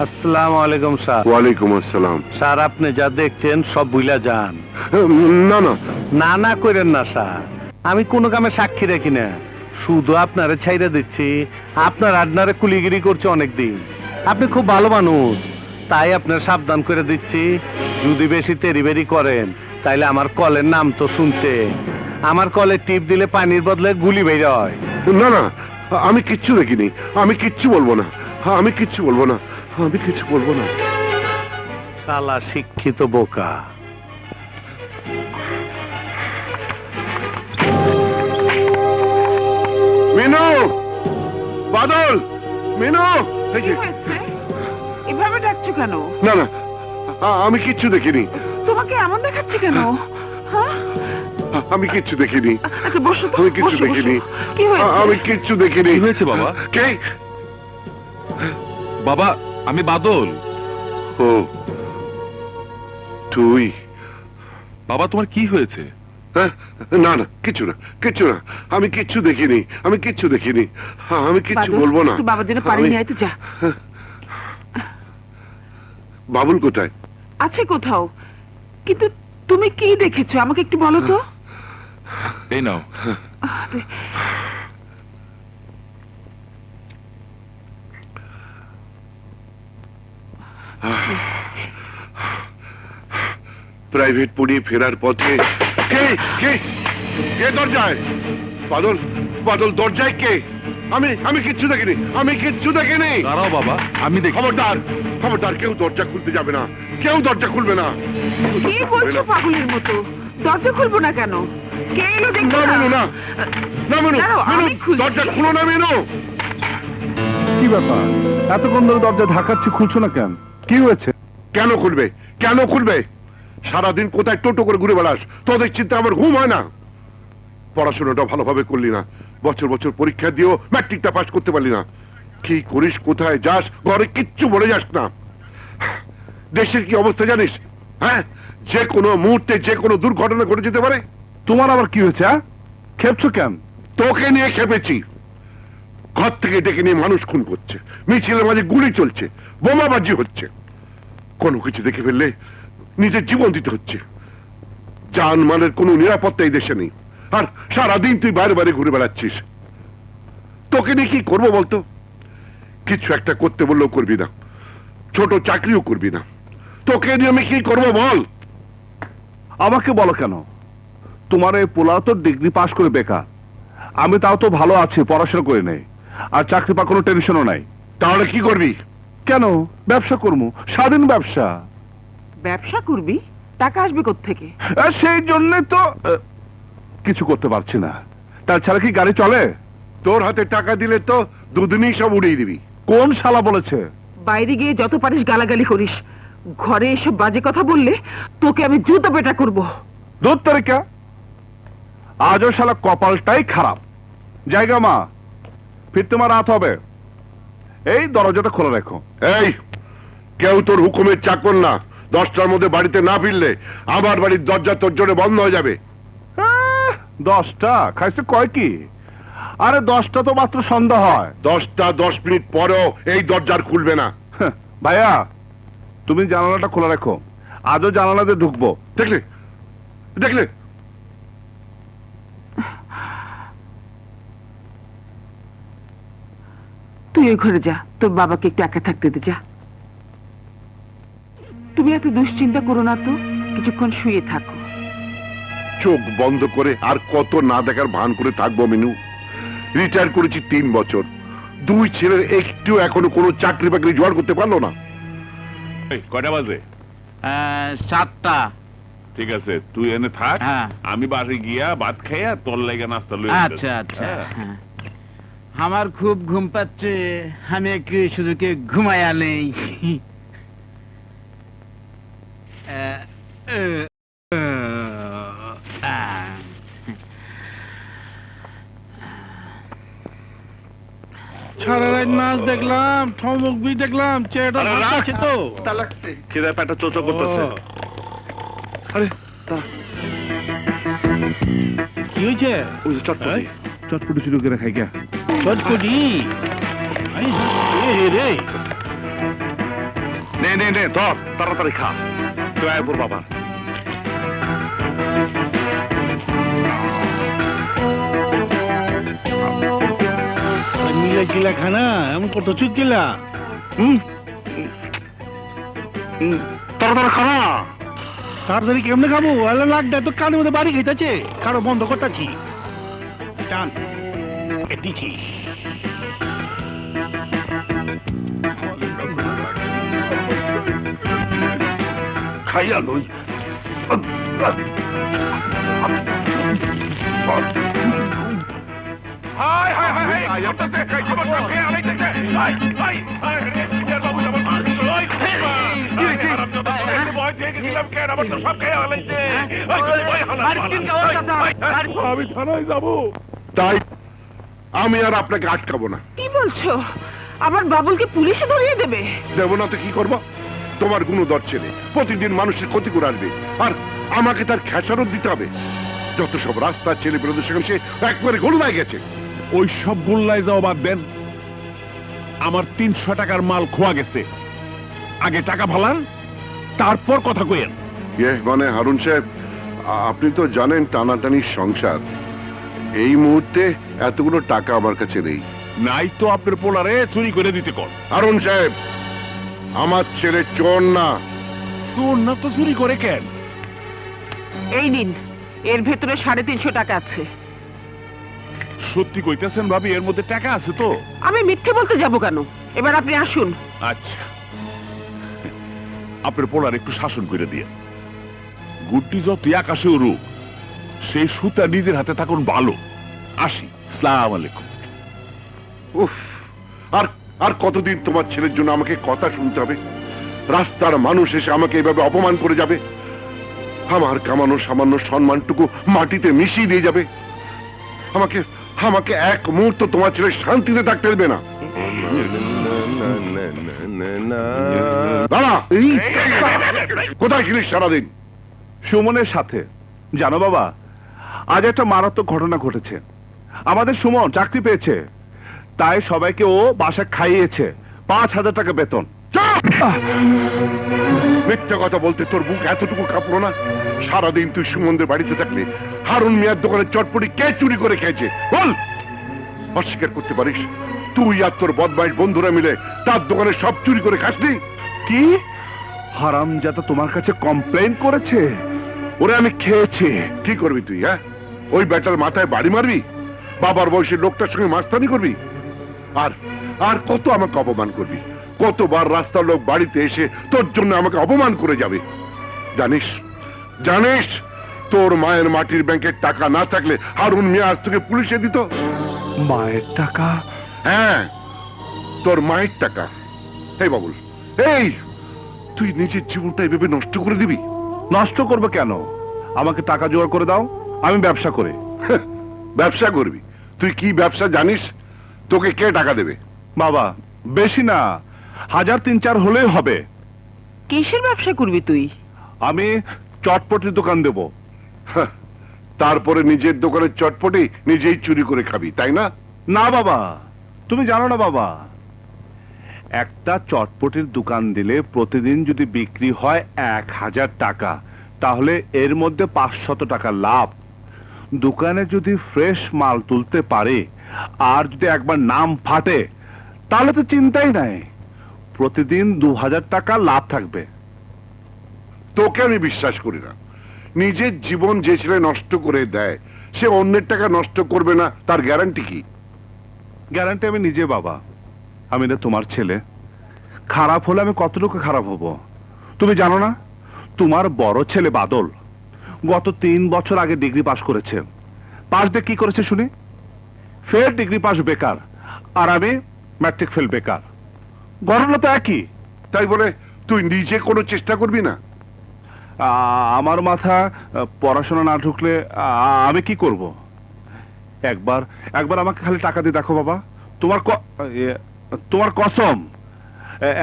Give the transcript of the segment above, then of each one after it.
আসসালামু আলাইকুম স্যার। ওয়ালাইকুম আসসালাম। স্যার আপনি যা দেখছেন সব ভুলা যান। না না না না করেন না স্যার, আমি কোনো কামে সাক্ষী রাখি না, শুধু আপনারে ছাইরা দিচ্ছি। আপনার আডনারে কুলিগিরি করছে অনেকদিন, আপনি খুব ভালো মানুষ, তাই আপনার সাবধান করে দিচ্ছি, যদি বেশি তেরিবেরি করেন তাইলে আমার কলের নাম তো শুনছে, আমার কলে টিপ দিলে পানির বদলে গুলি বের হয়। না না, আমি কিচ্ছু দেখিনি, আমি কিচ্ছু বলবো না, আমি কিচ্ছু বলবো না, আমি কিচ্ছু বলবো না। শালা শিক্ষিত বোকা। মিনু, বাদল, মিনু। কি হয়েছে? এভাবে ডাকছো কেন? না না, আমি কিচ্ছু দেখিনি, তোমাকে এমন দেখাচ্ছে কেন? হ্যাঁ? আমি কিচ্ছু দেখিনি, আচ্ছা বসো তো, আমি কিচ্ছু বসো, দেখিনি, বসো। কি হয়েছে? আমি কিচ্ছু দেখিনি। কি হয়েছে বাবা? কে? বাবা, আমি বাদল। ও তুই? বাবা তোমার কি হয়েছে? হ্যাঁ? না না, কিচ্ছু না, কিচ্ছু না, আমি কিচ্ছু দেখিনি, আমি কিচ্ছু দেখিনি, আমি কিচ্ছু বাদল, বলবো না। তুই বাবার জন্য পানি আমি- নিয়ে আয় তো, যা। বাবুল কোথায়? আছে কোথাও, কিন্তু তুমি কি দেখেছো আমাকে একটু বলো তো। এই নাও। আরে, প্রাইভেট পড়িয়ে ফেরার পথে কে কে কে দরজায়? বাদল, বাদল দরজায় কে? আমি কিচ্ছু দেখিনি, আমি কিচ্ছু দেখিনি। দাঁড়াও বাবা, আমি দেখি। খবরদার, খবরদার, কেউ দরজা খুলতে যাবে না, কেউ দরজা খুলবে না। কি বলছো পাগলের মতো? দরজা খুলবো না কেন? কে এলো দেখো না মিনু, না না মিনু, দাঁড়াও, মিনু, আমি খুলছি। দরজা খুলো না মিনু। কি ব্যাপার, এতক্ষণ ধরে দরজা ধাক্কাচ্ছি, খুলছো না কেন? কি হয়েছে? কেন খুলবে, কেন খুলবে? সারাদিন কোথায় টোটো করে ঘুরে বেড়াস, তোদের চিন্তা আমার ঘুম হয় না। পড়াশোনাটা ভালোভাবে করলি না, বছর বছর পরীক্ষা দিয়েও ম্যাট্রিকটা পাস করতে পারলি না। কি করিস, কোথায় যাস, ঘরে কিচ্ছু বলে যাস না। দেশের কি অবস্থা জানিস? হ্যাঁ, যে কোনো মুহূর্তে যে কোনো দুর্ঘটনা ঘটে যেতে পারে। তোমার আবার কি হয়েছে? খেপছো কেন? তোকে নিয়ে খেপেছি। ঘর থেকে ডেকে নিয়ে মানুষ খুন করছে, মিছিলের মাঝে গুলি চলছে, বোমাবাজি হচ্ছে, কোনো কিছু দেখে ফেললে নিজের জীবন দিতে হচ্ছে। জানমালের কোনো নিরাপত্তা এই দেশে নেই, আর সারাদিন তুই বাইরে বাইরে ঘুরে বেড়াচ্ছিস। তোকে নিয়ে কি করবো বলতো? কিছু একটা করতে বললেও করবি না, ছোট চাকরিও করবি না। তোকে নিয়ে আমি কি করবো বল? আমাকে বলো কেন? তোমার এই পোলা তো ডিগ্রি পাস করে বেকার, আমি তাও তো ভালো আছি, পড়াশোনা করে নেই, আর চাকরি পাওয়ার কোনো টেনশনও নাই। তাহলে কি করবি? কেন? ব্যবসা করবো, স্বাধীন ব্যবসা। ব্যবসা করবি? টাকা আসবে কোত্থেকে? সেই জন্য তো কিছু করতে পারছি না। তাছাড়া কি গাড়ি চলে? তোর হাতে টাকা দিলে তো দুদিনই সব উড়িয়ে দিবি। কোন শালা বলেছে? বাইরে গিয়ে যত পারিস গালাগালি করিস, ঘরে এসব বাজে কথা বললে তোকে আমি জুতো পেটা করবো। দূর তারিকা, আজও শালা কপালটাই খারাপ। জায়গা মা, ফির তোমার রাত হবে, এই দরজাটা খোলা রেখো। এই, কেউ তোর হুকুমের চাকর না। 10টার মধ্যে বাড়িতে না ফিরলে আমার বাড়ির দরজা তোর জন্য বন্ধ হয়ে যাবে। 10টা খাইছে কয় কি? আরে 10টা তো মাত্র সন্ধ্যা হয়। 10টা 10 মিনিট পরেও এই দরজার খুলবে না। ভাইয়া, তুমি জানালাটা খোলা রেখো, আজও জানালা দিয়ে ঢুকবো। দেখলে, দেখলে, তুই ওই ঘরে যা, তোর বাবাকে একটু একা থাকতে দে, যা। তুমি এত দুশ্চিন্তা করো না তো, কিছুক্ষণ শুয়ে থাকো। চোখ বন্ধ করে আর কত না দেখার ভান করে থাকবো মিনু? রিটায়ার করেছি 3 বছর, 2 ছেলের একটু এখনো কোনো চাকরি বাকরি জোগাড় করতে পারলো না। কয়টা বাজে? 7টা। ঠিক আছে, তুই এনে থাক, হ্যাঁ। আমি বাসে গিয়া ভাত খাইয়া তোর লাগে নাস্তা লই। আচ্ছা আচ্ছা, হ্যাঁ। আমার খুব ঘুম পাচ্ছে, আমি একটু শুধুকে ঘুমায়া নেই। সারা রাত নাচ দেখলাম, ঠমক বি দেখলাম, চেহারা আরে ভালো রাখ। আছে তো। খিদে পেটে চোচো করতেছে। আরে কি হয়েছে? ওই যে চটপটি, চটপটি শুরু করে খাই গা। চটপটি? রে নে নে নে ধর তাড়াতাড়ি খা তুই আয় পর বাবা মিলে গিলা খানা এমন কত চুপ গিলা তাড়াতাড়ি খানা তাড়াতাড়ি কেমনে খাবো আল্লাহ লাগটা তো কানের মধ্যে বাড়ি খাইতেছে কারো বন্ধ করতেছি টান দিছি খাইয়া লই হাই হাই হাই হাই আপনাদের খবর সব খেয়ে আলাইতেছে হাই হাই হাই রে বাবু যাব ওই ভয় থেকে গেছিলাম কেন আমার তো সব খেয়ে আলাইছে আমি থানায় যাবো তাই আমি আর আপনাকে আটকাবো না। কি বলছো আমার বাবুলকে পুলিশে ধরিয়ে দেবে? দেবো না তো কি করবো? তোমার গুণধর ছেলে প্রতিদিন মানুষের ক্ষতি করে আসবে, আর আমাকে তার খেসারত দিতে হবে। যত সব রাস্তার ছেলে বেরোদের সঙ্গে সে একবারে গোল্লায় গেছে। ওই সব গোল্লায় যাও বাদ দেন, আমার 300 টাকার মাল খোয়া গেছে। আগে টাকা ভালান, তারপর কথা কইেন। মানে হারুন সাহেব, আপনি তো জানেন টানাটানির সংসার, এই মুহূর্তে এতগুলো টাকা আমার কাছে নেই। নাই তো আপনার পোলারে চুরি করে দিতে কর। হারুন সাহেব, আমার ছেলে চোর না। তোর না তো চুরি করে কেন? এই নিন, এর ভেতরে 350 টাকা আছে। সত্যি কইতেছেন ভাবি, এর মধ্যে টাকা আছে তো? আমি মিথ্যে বলতে যাব কেন? এবার আপনি আসুন। আচ্ছা, আপনার পোলার একটু শাসন করে দিয়ে, গুড্ডি যতই আকাশে উড়ুক, সেই সুতা নিজের হাতে থাকুন ভালো। আসি, আসসালামু আলাইকুম। উফ, আর আর কতদিন তোমার ছেলের জন্য আমাকে কথা শুনতে হবে? রাস্তার মানুষ এসে আমাকে এইভাবে অপমান করে যাবে, আমার কামানো সামান্য সম্মানটুকু মাটিতে মিশিয়ে দিয়ে যাবে। আমাকে আমাকে এক মুহূর্ত তোমার ছেলে শান্তিতে থাকতে দেবে না। দাঁড়া, কোথায় ছিলিস সারাদিন? সুমনের সাথে। জানো বাবা, আজ একটা মারাত্মক ঘটনা ঘটেছে। আমাদের সুমন চাকরি পেয়েছে, তাই সবাইকে ও বাসা খাইয়েছে। 5000 টাকা বেতন। মিথ্যা কথা বলতে তোর বুক এতটুকু কাঁপলো না? সারাদিন তুই সুমনদের বাড়িতে থাকলে হারুন মিয়ার দোকানের চটপটি কে চুরি করে খেয়েছে বল? অস্বীকার করতে পারিস তুই আর তোর বদমাইশ বন্ধুরা মিলে তার দোকানে সব চুরি করে খাসনি? কি হারামজাদা তোমার কাছে কমপ্লেইন করেছে? ওরে আমি খেয়েছি। কি করবি তুই? হ্যাঁ, ওই ব্যাটার মাথায় বাড়ি মারবি? বাবার বয়সের লোকটার সঙ্গে মাস্তানি করবি? আর আর কত আমাকে অপমান করবি? কতবার রাস্তার লোক বাড়িতে এসে তোর জন্য আমাকে অপমান করে যাবে? জানিস জানিস তোর মায়ের মাটির ব্যাংকের টাকা না থাকলে হারুন মিয়া আজ তোকে পুলিশে দিত। মায়ের টাকা? হ্যাঁ, তোর মায়ের টাকা। এই বাবুল, এই তুই নিজের জীবনটা এভাবে নষ্ট করে দিবি? নষ্ট করবে কেন? আমাকে টাকা জোগাড় করে দাও, আমি ব্যবসা করি। ব্যবসা করবি? তুই কি ব্যবসা জানিস? তোকে কে টাকা দেবে? বাবা, বেশি না, 1000-3-4 হলেই হবে। কিসের ব্যবসা করবি তুই? আমি চটপটির দোকান দেব। হ্যাঁ, তারপরে নিজের দোকানের চটপটি নিজেই চুরি করে খাবি, তাই না? না বাবা, তুমি জানো না বাবা, একটা চটপটির দোকান দিলে প্রতিদিন যদি বিক্রি হয় 1000 টাকা, তাহলে এর মধ্যে 500 টাকা লাভ। দোকানে যদি ফ্রেশ মাল তুলতে পারে, আর যদি একবার নাম ফাটে, তাহলে তো চিন্তাই নাই, প্রতিদিন 2000 টাকা লাভ থাকবে। তোকে আমি বিশ্বাস করি না। নিজের জীবন যে ছেলে নষ্ট করে দেয়, সে অন্যের টাকা নষ্ট করবে না, তার গ্যারান্টি কি? গ্যারান্টি আমি নিজে বাবা। আমি না তোমার ছেলে, খারাপ হলে আমি কতটুকু খারাপ হব তুমি জানো না? তোমার বড় ছেলে বাদল গত 3 বছর আগে ডিগ্রি পাস করেছে। পাস দিয়ে কি করেছে শুনি? ফের ডিগ্রি পাস বেকার, আর আমি ম্যাট্রিক ফেল বেকার। ঘটনা তো একই। তাই বলে তুই নিজে কোনো চেষ্টা করবি না? আমার মাথা পড়াশোনা না ঢুকলে আমি কি করব? একবার একবার আমাকে খালি টাকা দিয়ে দেখো বাবা, তোমার কসম,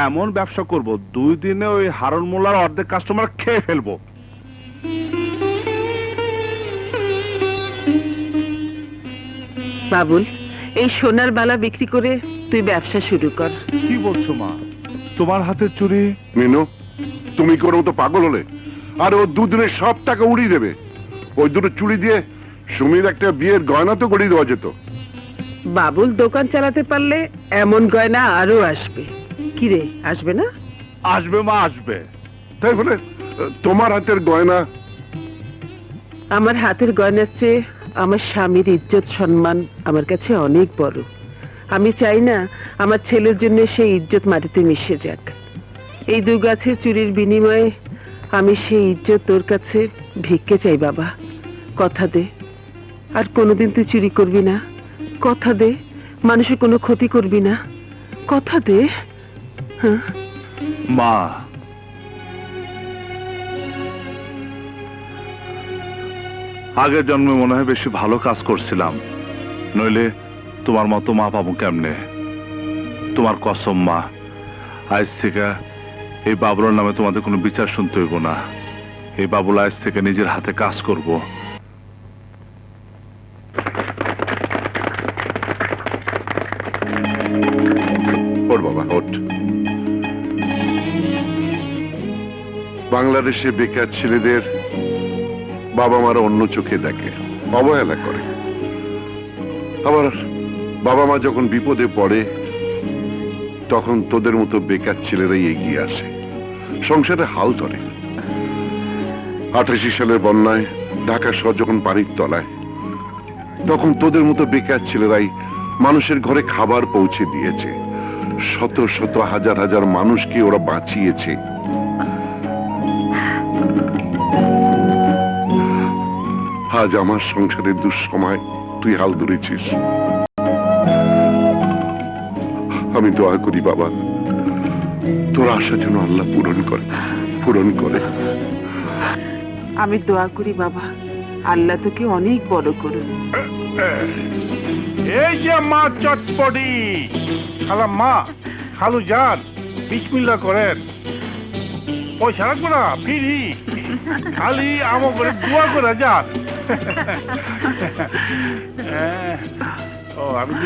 এমন ব্যবসা করব 2 দিনে ওই হারুন মোল্লার অর্ধেক কাস্টমার খেয়ে ফেলবো। বাবুল, এই সোনার বালা বিক্রি করে তুই ব্যবসা শুরু কর। কি বলছো মা? তোমার হাতের চুরি। মিনু, তুমি কোনো মতো পাগল হলে? আর ও দুদিনে সব টাকা উড়িয়ে দেবে। ওই দুটো চুরি দিয়ে সুমির একটা বিয়ের গয়না তো গড়িয়ে দেওয়া যেত। বাবুল দোকান চালাতে পারলে এমন গয়না আরো আসবে। কি রে, আসবে না? আসবে মা, আসবে। তাই বলে তোমার হাতের গয়না? আমার হাতের গয়নার চেয়ে আমার স্বামীর ইজ্জত সম্মান আমার কাছে অনেক বড়। আমি চাই না আমার ছেলের জন্য সেই ইজ্জত মাটিতে মিশে যাক। এই দু গাছের চুরির বিনিময়ে আমি সেই ইজ্জত তোর কাছে ভিক্ষে চাই বাবা। কথা দে আর কোনোদিন তুই চুরি করবি না। কথা দে মানুষের কোনো ক্ষতি করবি না। কথা দে। হ্যাঁ, মা, আগের জন্মে মনে হয় বেশি ভালো কাজ করছিলাম, নইলে তোমার মতো মা পাবো কেমনে? তোমার কসম মা, আজ থেকে এই বাবুলার নামে তোমাদের কোনো বিচার শুনতে হইব না। এই বাবুল আজ থেকে নিজের হাতে কাজ করব। ওর বাবা ওঠ। বাংলাদেশে বেকার ছেলেদের বাবা মারা অন্য চোখে দেখে, অবহেলা করে। আবার বাবা মা যখন বিপদে পড়ে তখন তোদের মতো বেকার ছেলেরাই এগিয়ে আসে, সংসারে হাল ধরে। 88 সালের বন্যায় ঢাকা শহর যখন পানির তলায়, তখন তোদের মতো বেকার ছেলেরাই মানুষের ঘরে খাবার পৌঁছে দিয়েছে। শত শত হাজার হাজার মানুষকে ওরা বাঁচিয়েছে। আজ আমার সংসারের দুঃসময় তুই হাল ধরেছিস। আমি দোয়া করি বাবা, তোর আশা যেন আল্লাহ পূরণ করে। আমি দোয়া করি বাবা, আল্লাহ তোকে অনেক বড় করুন। এই যে মা চটপটি, খালা মা, খালু যান, বিসমিল্লাহ করেন। পয়সা রাখবো না, ফিরি খালি আমার করে দোয়া করে যান। ও আমি